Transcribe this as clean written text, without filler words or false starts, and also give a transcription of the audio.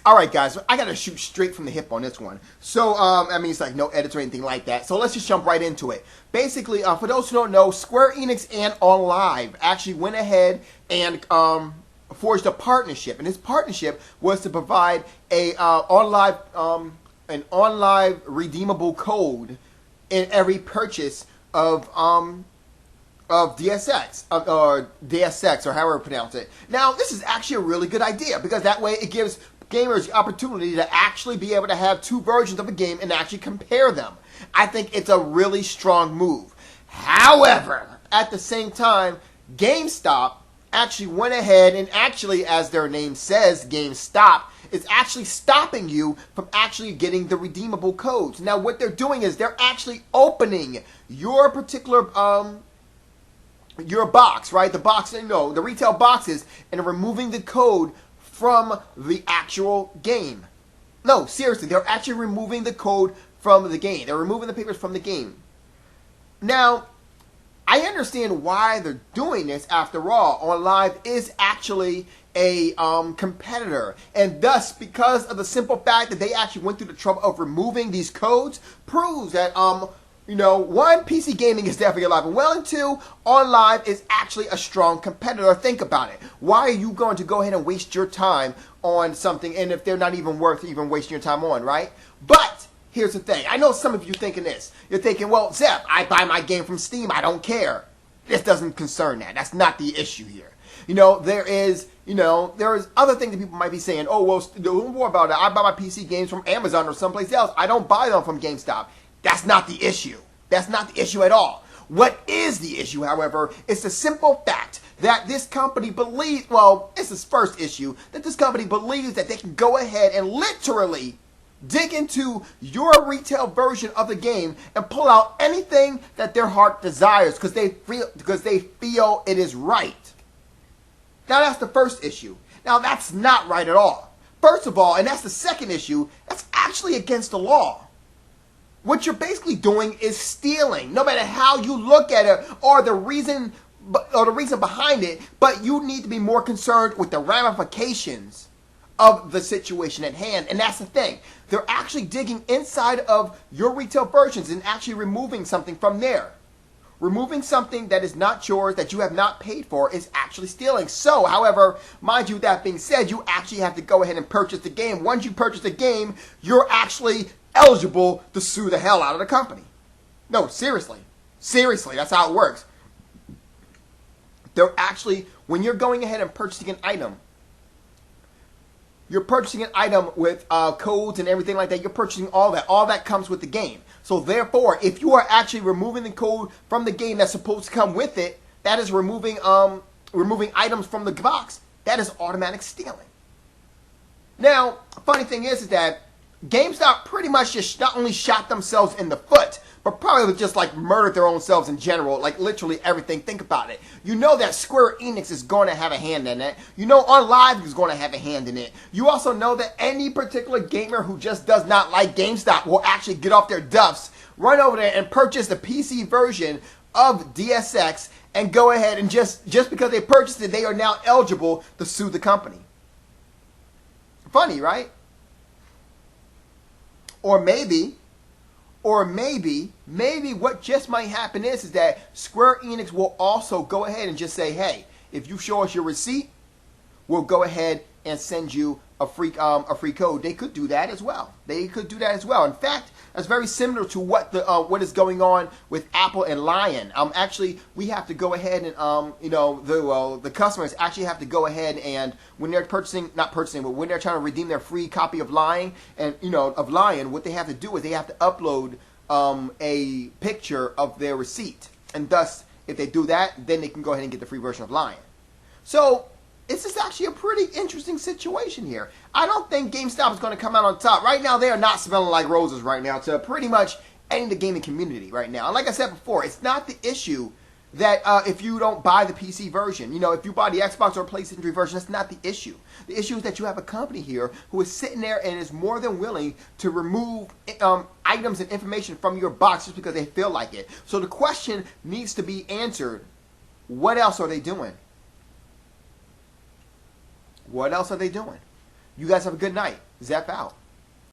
All right, guys, I got to shoot straight from the hip on this one. So, I mean, it's like no edits or anything like that. So let's just jump right into it. Basically, for those who don't know, Square Enix and OnLive actually went ahead and forged a partnership. And this partnership was to provide an OnLive redeemable code in every purchase of Deus Ex, or Deus Ex, or however you pronounce it. Now, this is actually a really good idea, because that way it gives gamers the opportunity to actually be able to have two versions of a game and actually compare them. I think it's a really strong move. However, at the same time, GameStop actually went ahead and actually, as their name says, GameStop, is actually stopping you from actually getting the redeemable codes. Now, what they're doing is they're actually opening your particular your box, right? The box, the retail boxes, and removing the code from the actual game. No, seriously, they're actually removing the code from the game. They're removing the papers from the game. Now, I understand why they're doing this. After all, OnLive is actually a competitor, and thus, because of the simple fact that they actually went through the trouble of removing these codes, proves that one, PC gaming is definitely alive and well, and two, OnLive is actually a strong competitor. Think about it. Why are you going to go ahead and waste your time on something, and if they're not even worth even wasting your time on, right? But here's the thing. I know some of you thinking this. You're thinking, well, Zep, I buy my game from Steam. I don't care. This doesn't concern that. That's not the issue here. There is other things that people might be saying. Oh, well, don't worry about it. I buy my PC games from Amazon or someplace else. I don't buy them from GameStop. That's not the issue. That's not the issue at all. What is the issue, however, is the simple fact that this company believes, it's this first issue, that this company believes that they can go ahead and literally dig into your retail version of the game and pull out anything that their heart desires because they feel it is right. Now, that's the first issue. Now, that's not right at all. First of all, and that's the second issue, that's actually against the law. What you're basically doing is stealing, no matter how you look at it or the reason behind it, but you need to be more concerned with the ramifications of the situation at hand. And that's the thing. They're actually digging inside of your retail versions and actually removing something from there. Removing something that is not yours, that you have not paid for, is actually stealing. So, however, mind you, that being said, you actually have to go ahead and purchase the game. Once you purchase the game, you're actually eligible to sue the hell out of the company. No, seriously. Seriously, that's how it works. They're actually, when you're going ahead and purchasing an item, you're purchasing an item with codes and everything like that. You're purchasing all that. All that comes with the game. So therefore, if you are actually removing the code from the game that's supposed to come with it, that is removing items from the box. That is automatic stealing. Now, funny thing is that GameStop pretty much just not only shot themselves in the foot, but probably just like murdered their own selves in general, like literally everything. Think about it. You know that Square Enix is going to have a hand in it. You know OnLive is going to have a hand in it. You also know that any particular gamer who just does not like GameStop will actually get off their duffs, run over there and purchase the PC version of Deus Ex, and go ahead and just because they purchased it, they are now eligible to sue the company. Funny, right? Or maybe what just might happen is that Square Enix will also go ahead and just say, hey, if you show us your receipt, we'll go ahead and send you a free code. They could do that as well. In fact, that's very similar to what is going on with Apple and Lion. Actually, we have to go ahead and the customers actually have to go ahead and when they're when they're trying to redeem their free copy of Lion, what they have to do is they have to upload a picture of their receipt, and thus, if they do that, then they can go ahead and get the free version of Lion. So this is actually a pretty interesting situation here. I don't think GameStop is going to come out on top. Right now, they are not smelling like roses right now to pretty much any of the gaming community right now. And like I said before, it's not the issue that if you don't buy the PC version, if you buy the Xbox or PlayStation 3 version, that's not the issue. The issue is that you have a company here who is sitting there and is more than willing to remove items and information from your box just because they feel like it. So the question needs to be answered. What else are they doing? What else are they doing? You guys have a good night. Zep out.